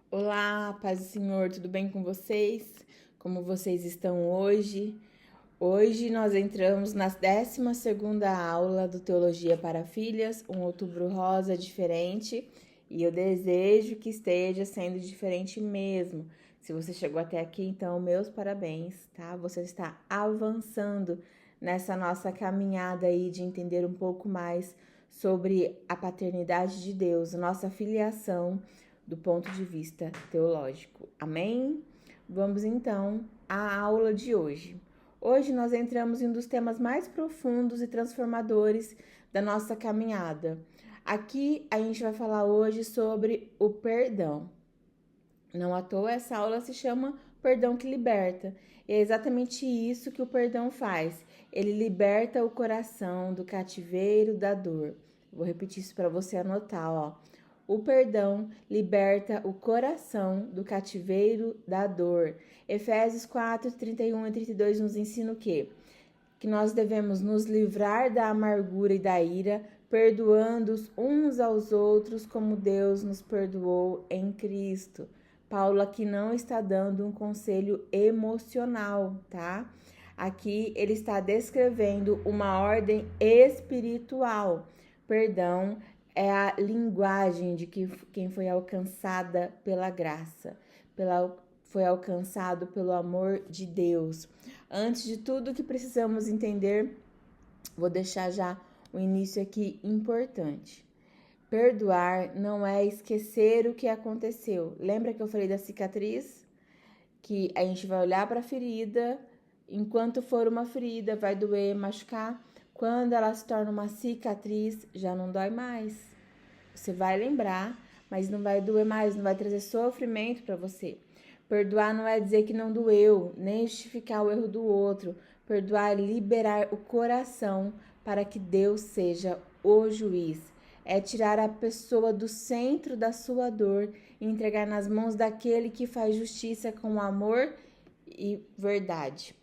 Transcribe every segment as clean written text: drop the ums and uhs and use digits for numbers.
Olá, paz do Senhor, tudo bem com vocês? Como vocês estão hoje? Hoje nós entramos na 12ª aula do Teologia para Filhas, um outubro rosa diferente, e eu desejo que esteja sendo diferente mesmo. Se você chegou até aqui, então meus parabéns, tá? Você está avançando nessa nossa caminhada aí de entender um pouco mais sobre a paternidade de Deus, nossa filiação do ponto de vista teológico. Amém? Vamos então à aula de hoje. Hoje nós entramos em um dos temas mais profundos e transformadores da nossa caminhada. Aqui a gente vai falar hoje sobre o perdão. Não à toa essa aula se chama Perdão que Liberta. E é exatamente isso que o perdão faz. Ele liberta o coração do cativeiro da dor. Vou repetir isso para você anotar, ó. O perdão liberta o coração do cativeiro da dor. Efésios 4, 31 e 32 nos ensina o quê? Que nós devemos nos livrar da amargura e da ira, perdoando uns aos outros como Deus nos perdoou em Cristo. Paulo aqui não está dando um conselho emocional, tá? Aqui ele está descrevendo uma ordem espiritual. Perdão é a linguagem de quem foi alcançada pela graça, foi alcançado pelo amor de Deus. Antes de tudo que precisamos entender, vou deixar já o início aqui importante. Perdoar não é esquecer o que aconteceu. Lembra que eu falei da cicatriz? Que a gente vai olhar para a ferida, enquanto for uma ferida, vai doer, machucar. Quando ela se torna uma cicatriz, já não dói mais. Você vai lembrar, mas não vai doer mais, não vai trazer sofrimento para você. Perdoar não é dizer que não doeu, nem justificar o erro do outro. Perdoar é liberar o coração para que Deus seja o juiz. É tirar a pessoa do centro da sua dor e entregar nas mãos daquele que faz justiça com amor e verdade.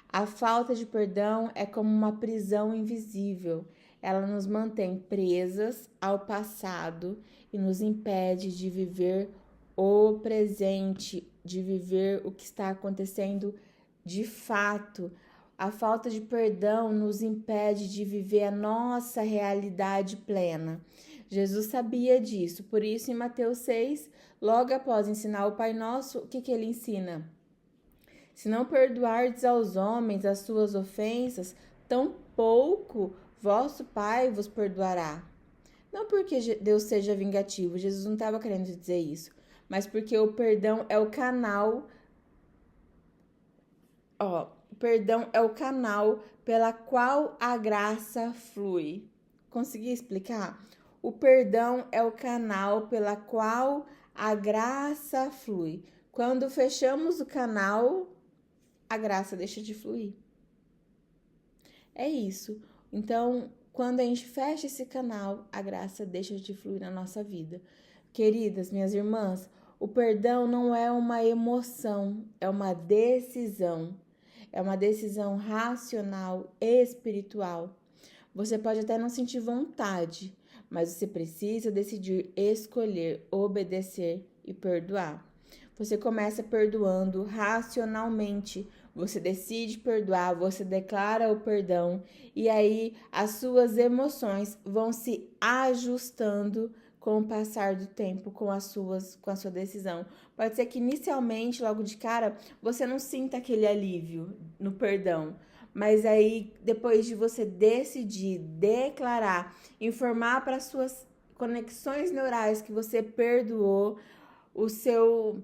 A falta de perdão é como uma prisão invisível. Ela nos mantém presas ao passado e nos impede de viver o presente, de viver o que está acontecendo de fato. A falta de perdão nos impede de viver a nossa realidade plena. Jesus sabia disso, por isso em Mateus 6, logo após ensinar o Pai Nosso, o que ele ensina? Se não perdoardes aos homens as suas ofensas, tampouco vosso Pai vos perdoará. Não porque Deus seja vingativo, Jesus não estava querendo dizer isso, mas porque o perdão é o canal, o perdão é o canal pela qual a graça flui. Consegui explicar? O perdão é o canal pela qual a graça flui. Quando fechamos o canal, a graça deixa de fluir. É isso. Então, quando a gente fecha esse canal, a graça deixa de fluir na nossa vida. Queridas, minhas irmãs, o perdão não é uma emoção, é uma decisão. É uma decisão racional, espiritual. Você pode até não sentir vontade, mas você precisa decidir escolher, obedecer e perdoar. Você começa perdoando racionalmente. Você decide perdoar, você declara o perdão e aí as suas emoções vão se ajustando com o passar do tempo, com a sua decisão. Pode ser que inicialmente, logo de cara, você não sinta aquele alívio no perdão, mas aí depois de você decidir, declarar, informar para suas conexões neurais que você perdoou, o seu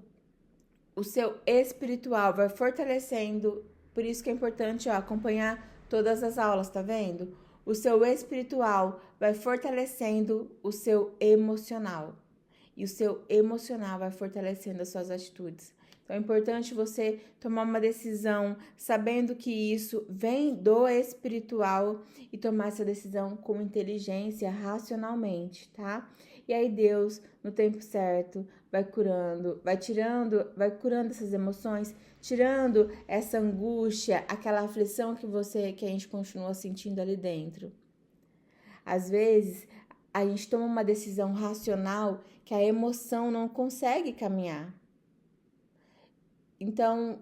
espiritual vai fortalecendo. Por isso que é importante acompanhar todas as aulas, tá vendo? O seu espiritual vai fortalecendo o seu emocional. E o seu emocional vai fortalecendo as suas atitudes. Então é importante você tomar uma decisão sabendo que isso vem do espiritual e tomar essa decisão com inteligência, racionalmente, tá? E aí Deus, no tempo certo, vai curando, vai curando essas emoções, tirando essa angústia, aquela aflição que a gente continua sentindo ali dentro. Às vezes, a gente toma uma decisão racional que a emoção não consegue caminhar. Então,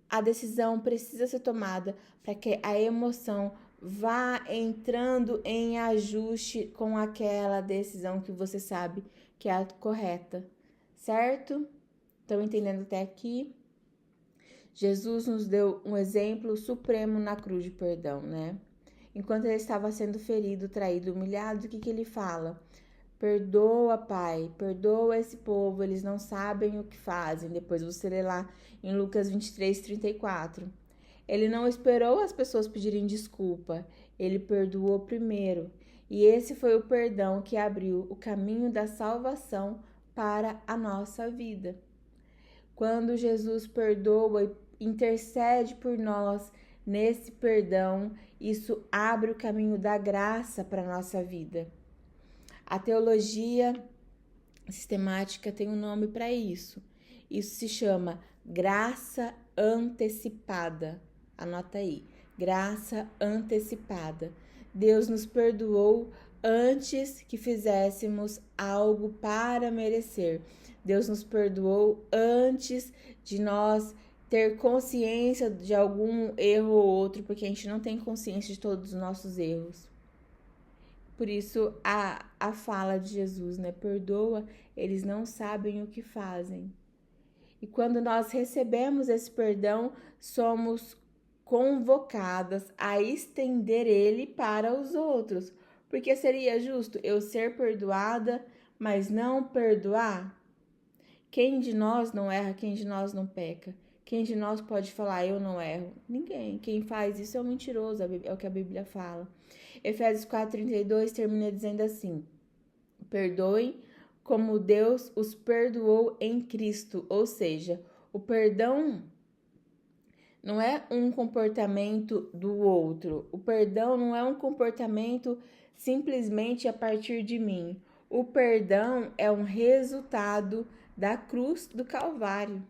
a decisão precisa ser tomada para que a emoção vá entrando em ajuste com aquela decisão que você sabe que é a correta, certo? Estão entendendo até aqui? Jesus nos deu um exemplo supremo na cruz de perdão, né? Enquanto ele estava sendo ferido, traído, humilhado, o que ele fala? Perdoa, Pai, perdoa esse povo, eles não sabem o que fazem. Depois você lê lá em Lucas 23:34. Ele não esperou as pessoas pedirem desculpa, ele perdoou primeiro. E esse foi o perdão que abriu o caminho da salvação para a nossa vida. Quando Jesus perdoa e intercede por nós nesse perdão, isso abre o caminho da graça para a nossa vida. A teologia sistemática tem um nome para isso. Isso se chama graça antecipada. Anota aí, graça antecipada. Deus nos perdoou antes que fizéssemos algo para merecer. Deus nos perdoou antes de nós ter consciência de algum erro ou outro, porque a gente não tem consciência de todos os nossos erros. Por isso, a fala de Jesus, né? Perdoa, eles não sabem o que fazem. E quando nós recebemos esse perdão, somos convocadas a estender ele para os outros. Porque seria justo eu ser perdoada, mas não perdoar? Quem de nós não erra? Quem de nós não peca? Quem de nós pode falar, eu não erro? Ninguém. Quem faz isso é um mentiroso, é o que a Bíblia fala. Efésios 4:32 termina dizendo assim: perdoem como Deus os perdoou em Cristo. Ou seja, o perdão não é um comportamento do outro. O perdão não é um comportamento simplesmente a partir de mim. O perdão é um resultado da cruz do Calvário.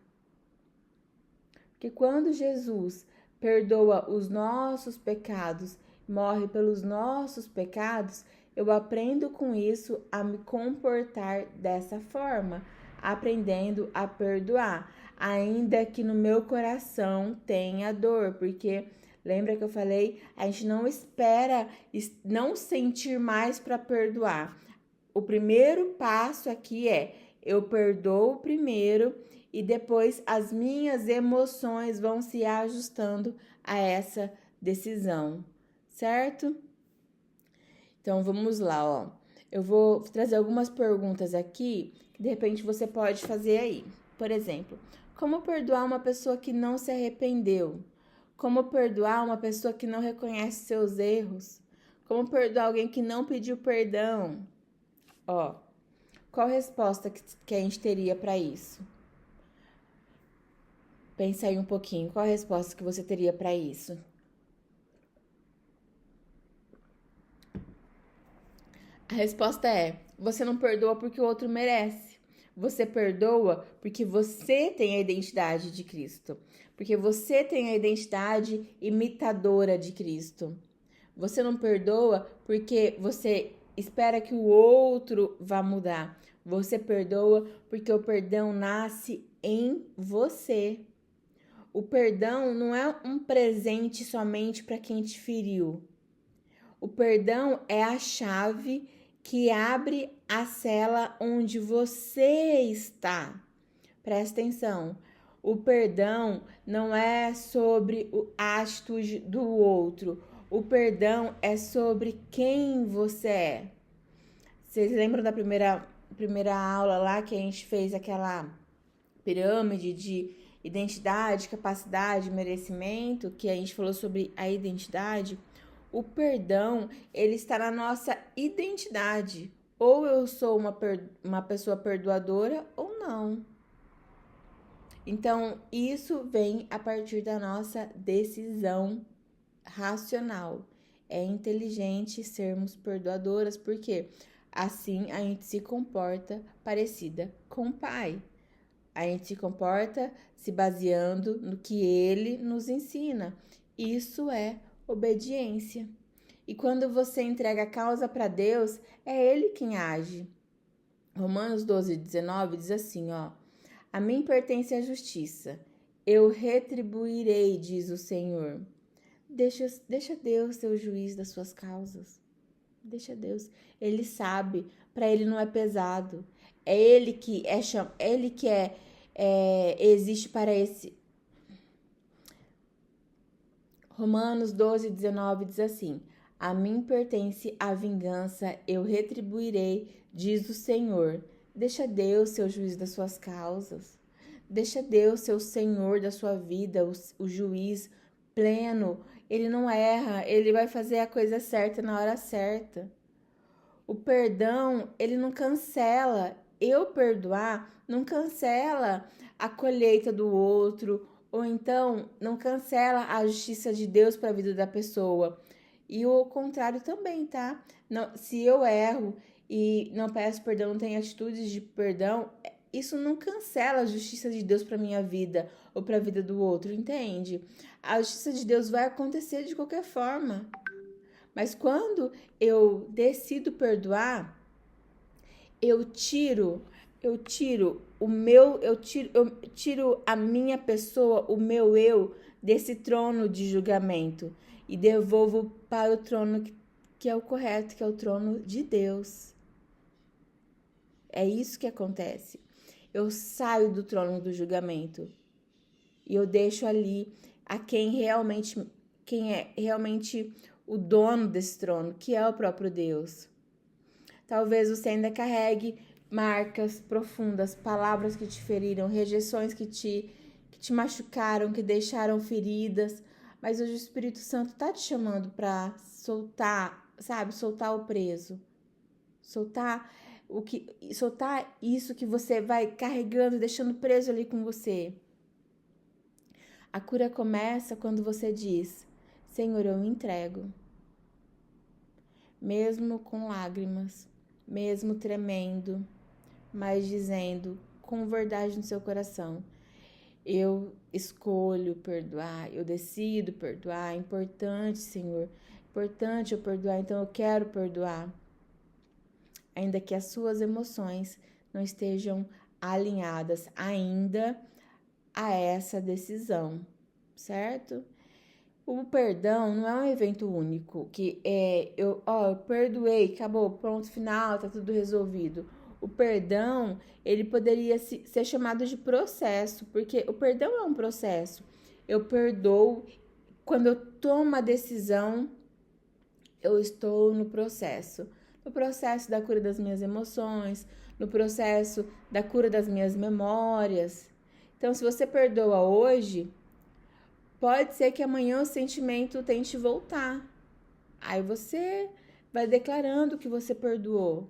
Porque quando Jesus perdoa os nossos pecados, morre pelos nossos pecados, eu aprendo com isso a me comportar dessa forma, aprendendo a perdoar, ainda que no meu coração tenha dor, porque lembra que eu falei, a gente não espera não sentir mais para perdoar. O primeiro passo aqui é eu perdoo primeiro e depois as minhas emoções vão se ajustando a essa decisão, certo? Então vamos lá, ó. Eu vou trazer algumas perguntas aqui que de repente você pode fazer aí. Por exemplo, como perdoar uma pessoa que não se arrependeu? Como perdoar uma pessoa que não reconhece seus erros? Como perdoar alguém que não pediu perdão? Ó, qual resposta que a gente teria para isso? Pensa aí um pouquinho, qual a resposta que você teria para isso? A resposta é: você não perdoa porque o outro merece. Você perdoa porque você tem a identidade de Cristo. Porque você tem a identidade imitadora de Cristo. Você não perdoa porque você espera que o outro vá mudar. Você perdoa porque o perdão nasce em você. O perdão não é um presente somente para quem te feriu. O perdão é a chave que abre a cela onde você está. Presta atenção. O perdão não é sobre a atitude do outro. O perdão é sobre quem você é. Vocês lembram da primeira aula lá que a gente fez aquela pirâmide de identidade, capacidade, merecimento, que a gente falou sobre a identidade? O perdão, ele está na nossa identidade. Ou eu sou uma pessoa perdoadora ou não. Então, isso vem a partir da nossa decisão racional. É inteligente sermos perdoadoras, porque assim a gente se comporta parecida com o Pai. A gente se comporta se baseando no que Ele nos ensina. Isso é obediência. E quando você entrega a causa para Deus, é Ele quem age. Romanos 12:19 diz assim, ó: A mim pertence a justiça, eu retribuirei, diz o Senhor. Deixa Deus ser o juiz das suas causas. Deixa Deus. Ele sabe, para ele não é pesado. É ele que existe para esse. Romanos 12:19 diz assim: A mim pertence a vingança, eu retribuirei, diz o Senhor. Deixa Deus ser o juiz das suas causas. Deixa Deus ser o Senhor da sua vida, o juiz pleno. Ele não erra, ele vai fazer a coisa certa na hora certa. O perdão, ele não cancela. Eu perdoar não cancela a colheita do outro, ou então não cancela a justiça de Deus para a vida da pessoa. E o contrário também, tá? Não, se eu erro e não peço perdão, não tenho atitudes de perdão, isso não cancela a justiça de Deus para minha vida ou para a vida do outro, entende? A justiça de Deus vai acontecer de qualquer forma. Mas quando eu decido perdoar, eu tiro a minha pessoa, o meu eu desse trono de julgamento e devolvo para o trono que é o correto, que é o trono de Deus. É isso que acontece. Eu saio do trono do julgamento e eu deixo ali a quem é realmente o dono desse trono, que é o próprio Deus. Talvez você ainda carregue marcas profundas, palavras que te feriram, rejeições que te machucaram, que deixaram feridas. Mas hoje o Espírito Santo tá te chamando para soltar, sabe? Soltar o preso. Soltar isso que você vai carregando, deixando preso ali com você. A cura começa quando você diz: Senhor, eu me entrego. Mesmo com lágrimas, mesmo tremendo, mas dizendo com verdade no seu coração: eu escolho perdoar, eu decido perdoar. É importante, Senhor, importante eu perdoar, então eu quero perdoar. Ainda que as suas emoções não estejam alinhadas ainda a essa decisão, certo? O perdão não é um evento único, que eu perdoei, acabou, pronto, final, tá tudo resolvido. O perdão, ele poderia ser chamado de processo, porque o perdão é um processo. Eu perdoo, quando eu tomo a decisão, eu estou no processo. No processo da cura das minhas emoções, no processo da cura das minhas memórias. Então, se você perdoa hoje, pode ser que amanhã o sentimento tente voltar. Aí você vai declarando que você perdoou.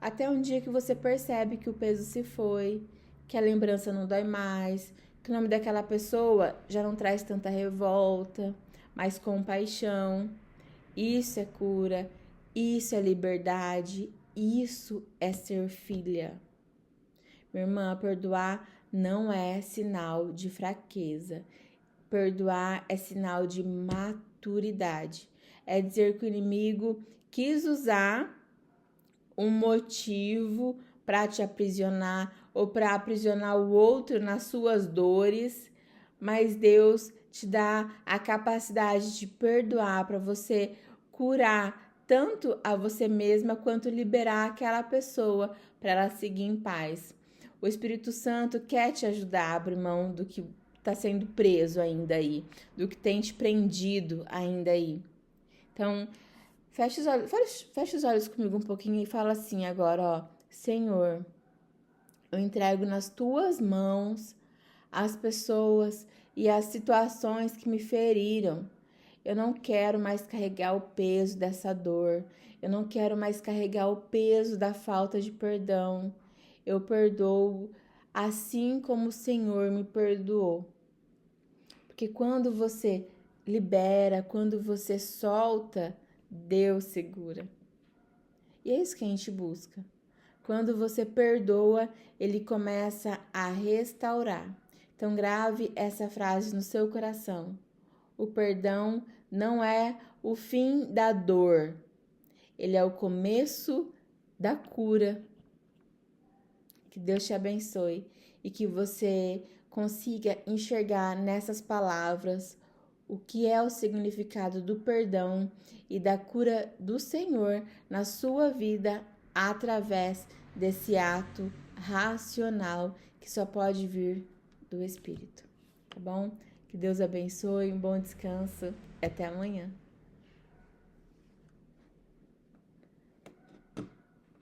Até um dia que você percebe que o peso se foi, que a lembrança não dói mais, que o nome daquela pessoa já não traz tanta revolta, mas compaixão. Isso é cura, isso é liberdade, isso é ser filha. Minha irmã, perdoar não é sinal de fraqueza. Perdoar é sinal de maturidade. É dizer que o inimigo quis usar um motivo para te aprisionar ou para aprisionar o outro nas suas dores, mas Deus te dá a capacidade de perdoar para você curar tanto a você mesma quanto liberar aquela pessoa para ela seguir em paz. O Espírito Santo quer te ajudar a abrir mão do que está sendo preso ainda aí, do que tem te prendido ainda aí. Então, fecha os olhos comigo um pouquinho e fala assim agora, ó: Senhor, eu entrego nas tuas mãos as pessoas e as situações que me feriram. Eu não quero mais carregar o peso dessa dor. Eu não quero mais carregar o peso da falta de perdão. Eu perdoo assim como o Senhor me perdoou. Porque quando você libera, quando você solta, Deus segura. E é isso que a gente busca. Quando você perdoa, ele começa a restaurar. Então grave essa frase no seu coração. O perdão não é o fim da dor. Ele é o começo da cura. Que Deus te abençoe e que você consiga enxergar nessas palavras o que é o significado do perdão e da cura do Senhor na sua vida através desse ato racional que só pode vir do Espírito, tá bom? Que Deus abençoe, um bom descanso e até amanhã.